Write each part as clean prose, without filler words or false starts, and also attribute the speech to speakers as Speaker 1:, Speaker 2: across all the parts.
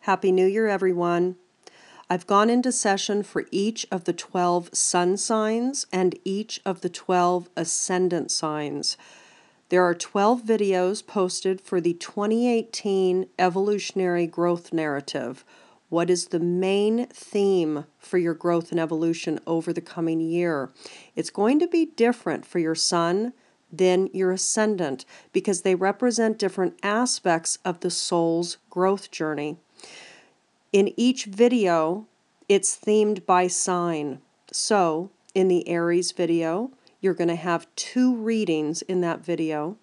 Speaker 1: Happy New Year, everyone. I've gone into session for each of the 12 sun signs and each of the 12 ascendant signs. There are 12 videos posted for the 2018 Evolutionary Growth Narrative. What is the main theme for your growth and evolution over the coming year? It's going to be different for your sun than your ascendant because they represent different aspects of the soul's growth journey. In each video, it's themed by sign. So, in the Aries video, you're going to have 2 readings in that video.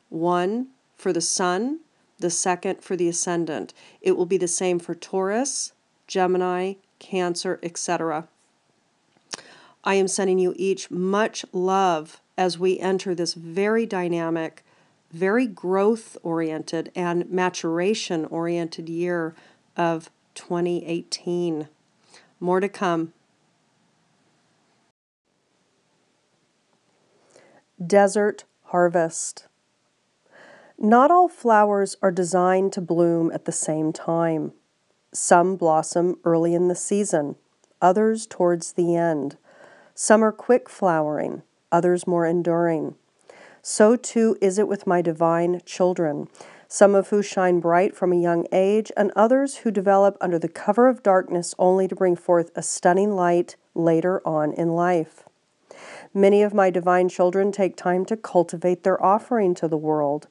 Speaker 1: One for the sun, the second for the ascendant. It will be the same for Taurus, Gemini, Cancer, etc. I am sending you each much love as we enter this very dynamic, very growth-oriented and maturation-oriented year of 2018. More to come. Desert harvest. Not all flowers are designed to bloom at the same time. Some blossom early in the season, others towards the end. Some are quick flowering, others more enduring. So too is it with my divine children, some of who shine bright from a young age, and others who develop under the cover of darkness only to bring forth a stunning light later on in life. Many of my divine children take time to cultivate their offering to the world.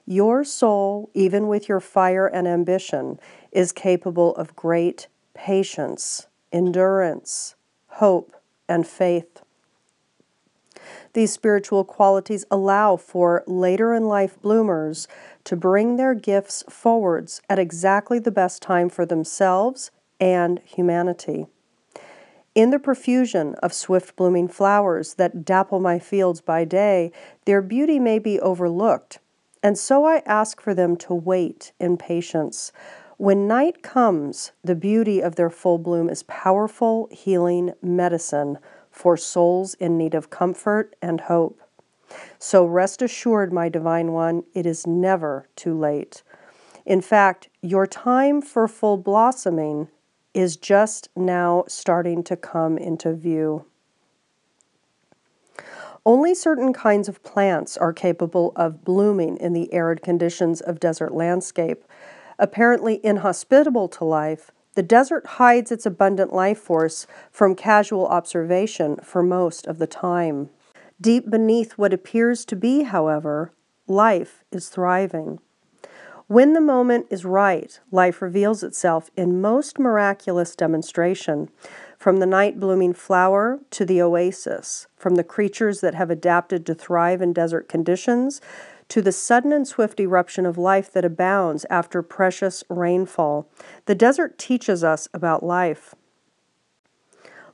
Speaker 1: Your soul, even with your fire and ambition, is capable of great patience, endurance, hope, and faith. These spiritual qualities allow for later in life bloomers to bring their gifts forwards at exactly the best time for themselves and humanity. In the profusion of swift blooming flowers that dapple my fields by day, their beauty may be overlooked, and so I ask for them to wait in patience. When night comes, the beauty of their full bloom is powerful healing medicine for souls in need of comfort and hope. So rest assured, my Divine One, it is never too late. In fact, your time for full blossoming is just now starting to come into view. Only certain kinds of plants are capable of blooming in the arid conditions of desert landscape. Apparently inhospitable to life, the desert hides its abundant life force from casual observation for most of the time. Deep beneath what appears to be, however, life is thriving. When the moment is right, life reveals itself in most miraculous demonstration, from the night-blooming flower to the oasis, from the creatures that have adapted to thrive in desert conditions to the sudden and swift eruption of life that abounds after precious rainfall. The desert teaches us about life.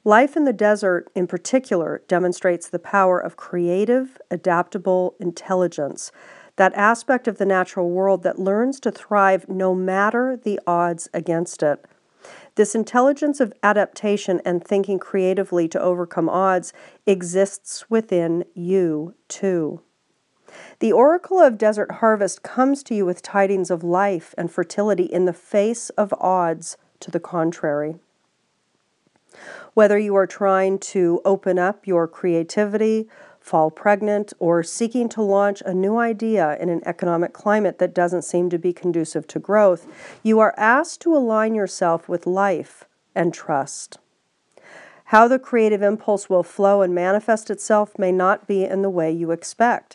Speaker 1: Life in the desert, in particular, demonstrates the power of creative, adaptable intelligence, that aspect of the natural world that learns to thrive no matter the odds against it. This intelligence of adaptation and thinking creatively to overcome odds exists within you, too. The oracle of desert harvest comes to you with tidings of life and fertility in the face of odds to the contrary. Whether you are trying to open up your creativity, fall pregnant, or seeking to launch a new idea in an economic climate that doesn't seem to be conducive to growth, you are asked to align yourself with life and trust. How the creative impulse will flow and manifest itself may not be in the way you expect.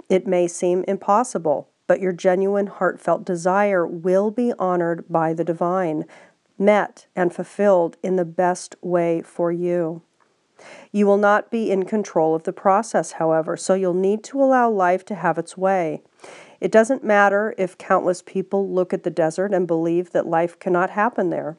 Speaker 1: It may seem impossible, but your genuine heartfelt desire will be honored by the divine, met and fulfilled in the best way for you. You will not be in control of the process, however, so you'll need to allow life to have its way. It doesn't matter if countless people look at the desert and believe that life cannot happen there,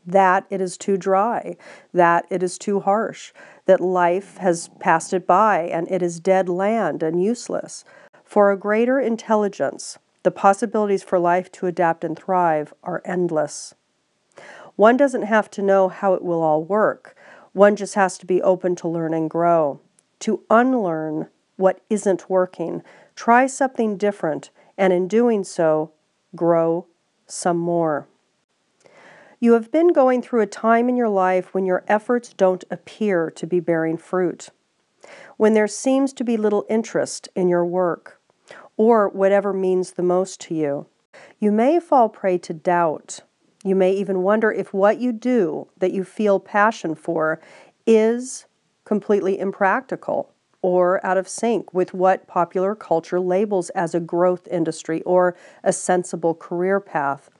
Speaker 1: that it is too dry, that it is too harsh, that life has passed it by and it is dead land and useless. For a greater intelligence, the possibilities for life to adapt and thrive are endless. One doesn't have to know how it will all work. One just has to be open to learn and grow, to unlearn what isn't working, try something different, and in doing so, grow some more. You have been going through a time in your life when your efforts don't appear to be bearing fruit, when there seems to be little interest in your work, or whatever means the most to you. You may fall prey to doubt. You may even wonder if what you do that you feel passion for is completely impractical or out of sync with what popular culture labels as a growth industry or a sensible career path.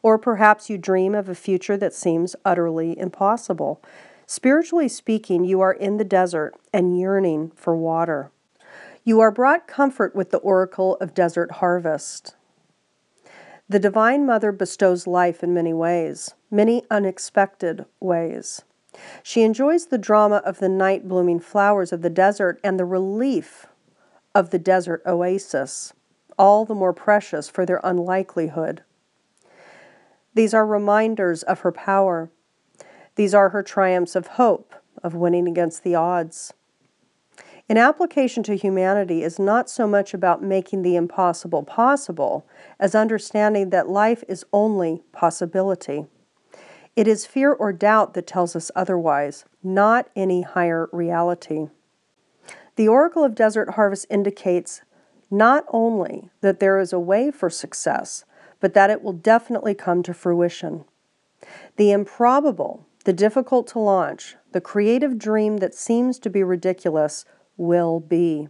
Speaker 1: Or perhaps you dream of a future that seems utterly impossible. Spiritually speaking, you are in the desert and yearning for water. You are brought comfort with the oracle of desert harvest. The Divine Mother bestows life in many ways, many unexpected ways. She enjoys the drama of the night-blooming flowers of the desert and the relief of the desert oasis, all the more precious for their unlikelihood. These are reminders of her power. These are her triumphs of hope, of winning against the odds. In application to humanity is not so much about making the impossible possible as understanding that life is only possibility. It is fear or doubt that tells us otherwise, not any higher reality. The Oracle of Desert Harvest indicates not only that there is a way for success, but that it will definitely come to fruition. The improbable, the difficult to launch, the creative dream that seems to be ridiculous will be,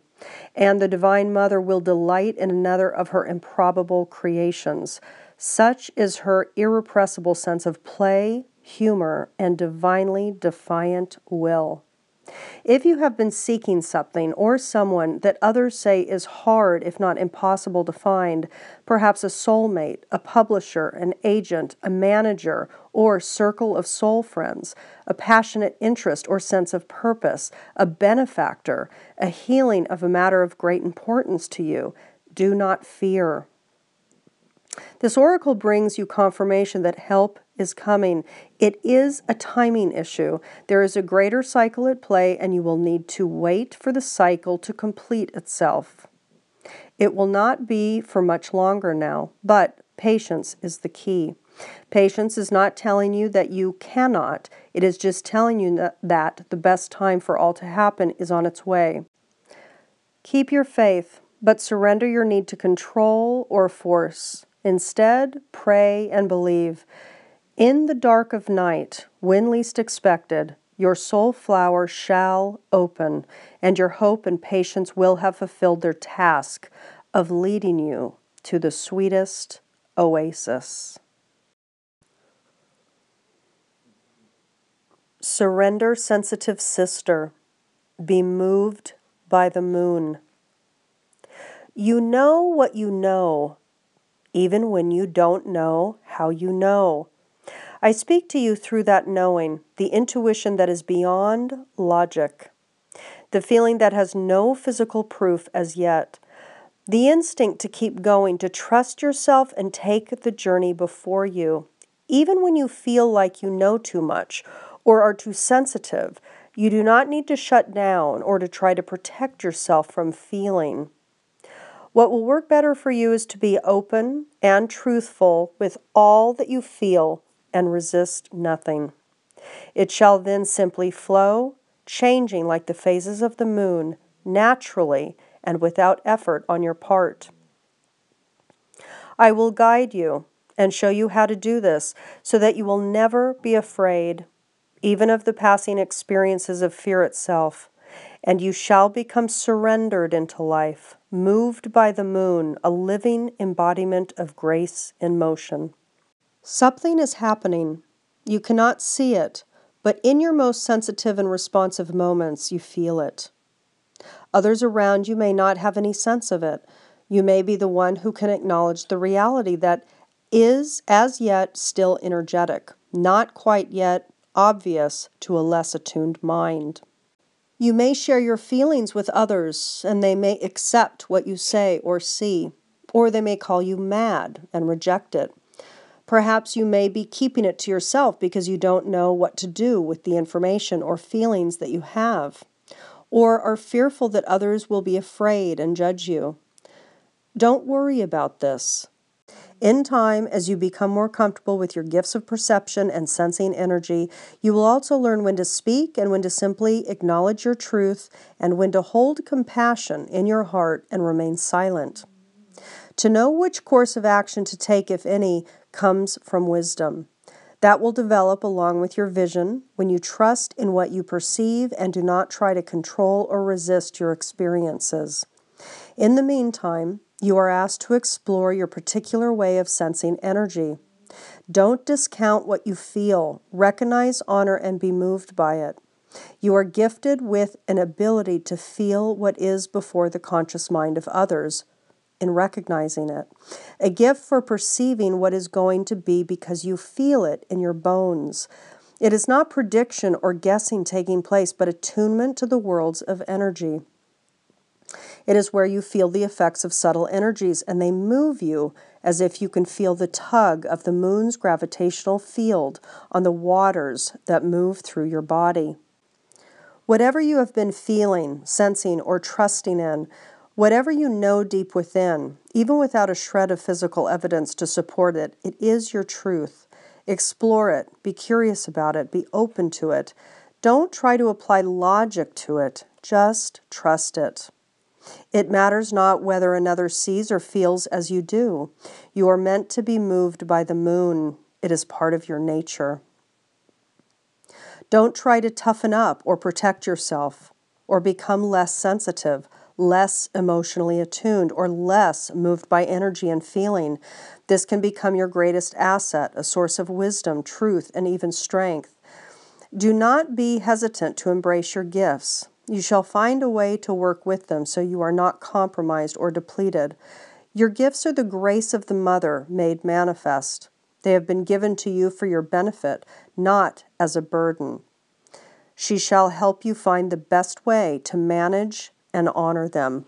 Speaker 1: and the Divine Mother will delight in another of her improbable creations. Such is her irrepressible sense of play, humor, and divinely defiant will. If you have been seeking something or someone that others say is hard, if not impossible to find, perhaps a soulmate, a publisher, an agent, a manager, or circle of soul friends, a passionate interest or sense of purpose, a benefactor, a healing of a matter of great importance to you, do not fear. This oracle brings you confirmation that help is coming. It is a timing issue. There is a greater cycle at play, and you will need to wait for the cycle to complete itself. It will not be for much longer now, but patience is the key. Patience is not telling you that you cannot. It is just telling you that the best time for all to happen is on its way. Keep your faith, but surrender your need to control or force. Instead, pray and believe. In the dark of night, when least expected, your soul flower shall open, and your hope and patience will have fulfilled their task of leading you to the sweetest oasis. Surrender, sensitive sister. Be moved by the moon. You know what you know, even when you don't know how you know. I speak to you through that knowing, the intuition that is beyond logic, the feeling that has no physical proof as yet, the instinct to keep going, to trust yourself and take the journey before you. Even when you feel like you know too much or are too sensitive, you do not need to shut down or to try to protect yourself from feeling. What will work better for you is to be open and truthful with all that you feel and resist nothing. It shall then simply flow, changing like the phases of the moon, naturally and without effort on your part. I will guide you and show you how to do this so that you will never be afraid, even of the passing experiences of fear itself. And you shall become surrendered into life, moved by the moon, a living embodiment of grace in motion. Something is happening. You cannot see it, but in your most sensitive and responsive moments, you feel it. Others around you may not have any sense of it. You may be the one who can acknowledge the reality that is, as yet, still energetic, not quite yet obvious to a less attuned mind. You may share your feelings with others, and they may accept what you say or see, or they may call you mad and reject it. Perhaps you may be keeping it to yourself because you don't know what to do with the information or feelings that you have, or are fearful that others will be afraid and judge you. Don't worry about this. In time, as you become more comfortable with your gifts of perception and sensing energy, you will also learn when to speak and when to simply acknowledge your truth and when to hold compassion in your heart and remain silent. To know which course of action to take, if any, comes from wisdom. That will develop along with your vision when you trust in what you perceive and do not try to control or resist your experiences. In the meantime, you are asked to explore your particular way of sensing energy. Don't discount what you feel. Recognize, honor, and be moved by it. You are gifted with an ability to feel what is before the conscious mind of others in recognizing it. A gift for perceiving what is going to be because you feel it in your bones. It is not prediction or guessing taking place, but attunement to the worlds of energy. It is where you feel the effects of subtle energies, and they move you as if you can feel the tug of the moon's gravitational field on the waters that move through your body. Whatever you have been feeling, sensing, or trusting in, whatever you know deep within, even without a shred of physical evidence to support it, it is your truth. Explore it, be curious about it, be open to it. Don't try to apply logic to it, just trust it. It matters not whether another sees or feels as you do. You are meant to be moved by the moon. It is part of your nature. Don't try to toughen up or protect yourself or become less sensitive, less emotionally attuned, or less moved by energy and feeling. This can become your greatest asset, a source of wisdom, truth, and even strength. Do not be hesitant to embrace your gifts. You shall find a way to work with them so you are not compromised or depleted. Your gifts are the grace of the Mother made manifest. They have been given to you for your benefit, not as a burden. She shall help you find the best way to manage and honor them.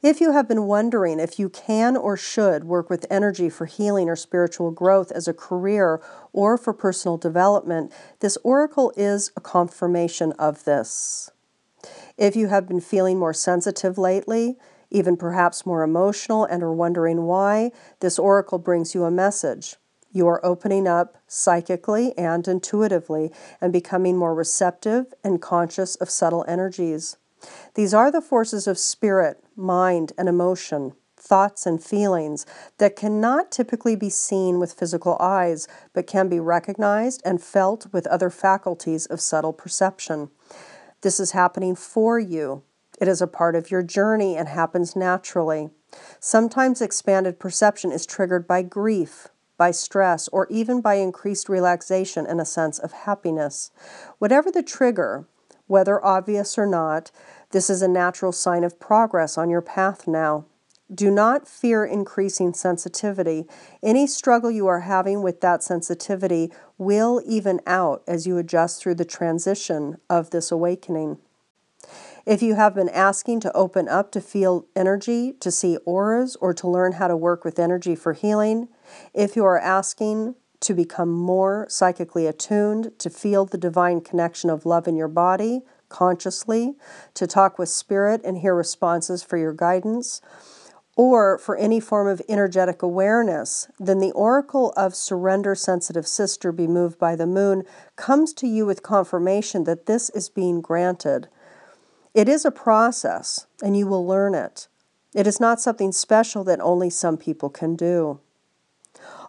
Speaker 1: If you have been wondering if you can or should work with energy for healing or spiritual growth as a career or for personal development, this oracle is a confirmation of this. If you have been feeling more sensitive lately, even perhaps more emotional, and are wondering why, this oracle brings you a message. You are opening up psychically and intuitively and becoming more receptive and conscious of subtle energies. These are the forces of spirit, mind, and emotion, thoughts and feelings that cannot typically be seen with physical eyes, but can be recognized and felt with other faculties of subtle perception. This is happening for you. It is a part of your journey and happens naturally. Sometimes expanded perception is triggered by grief, by stress, or even by increased relaxation and a sense of happiness. Whatever the trigger, whether obvious or not, this is a natural sign of progress on your path now. Do not fear increasing sensitivity. Any struggle you are having with that sensitivity will even out as you adjust through the transition of this awakening. If you have been asking to open up to feel energy, to see auras, or to learn how to work with energy for healing, if you are asking to become more psychically attuned, to feel the divine connection of love in your body, consciously, to talk with spirit and hear responses for your guidance, or for any form of energetic awareness, then the oracle of Surrender Sensitive Sister, Be Moved by the Moon, comes to you with confirmation that this is being granted. It is a process, and you will learn it. It is not something special that only some people can do.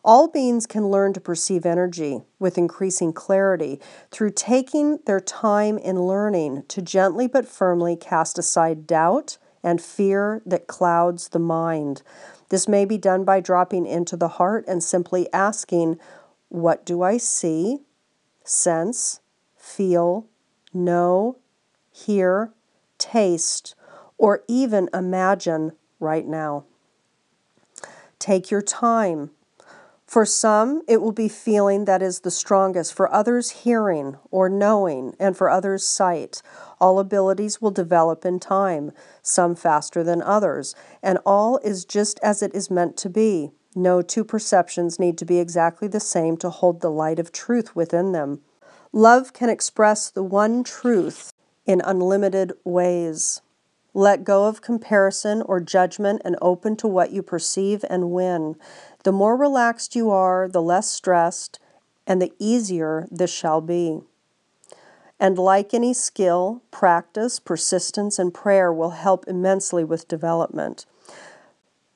Speaker 1: All beings can learn to perceive energy with increasing clarity through taking their time in learning to gently but firmly cast aside doubt and fear that clouds the mind. This may be done by dropping into the heart and simply asking, what do I see, sense, feel, know, hear, taste, or even imagine right now? Take your time. For some, it will be feeling that is the strongest. For others, hearing or knowing, and for others, sight. All abilities will develop in time, some faster than others, and all is just as it is meant to be. No two perceptions need to be exactly the same to hold the light of truth within them. Love can express the one truth in unlimited ways. Let go of comparison or judgment and open to what you perceive and win. The more relaxed you are, the less stressed, and the easier this shall be. And like any skill, practice, persistence, and prayer will help immensely with development.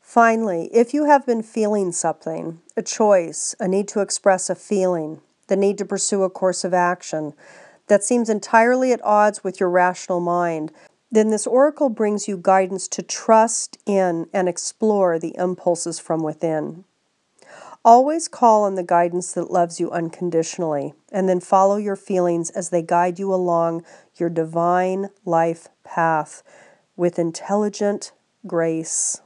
Speaker 1: Finally, if you have been feeling something, a choice, a need to express a feeling, the need to pursue a course of action that seems entirely at odds with your rational mind, then this oracle brings you guidance to trust in and explore the impulses from within. Always call on the guidance that loves you unconditionally, and then follow your feelings as they guide you along your divine life path with intelligent grace.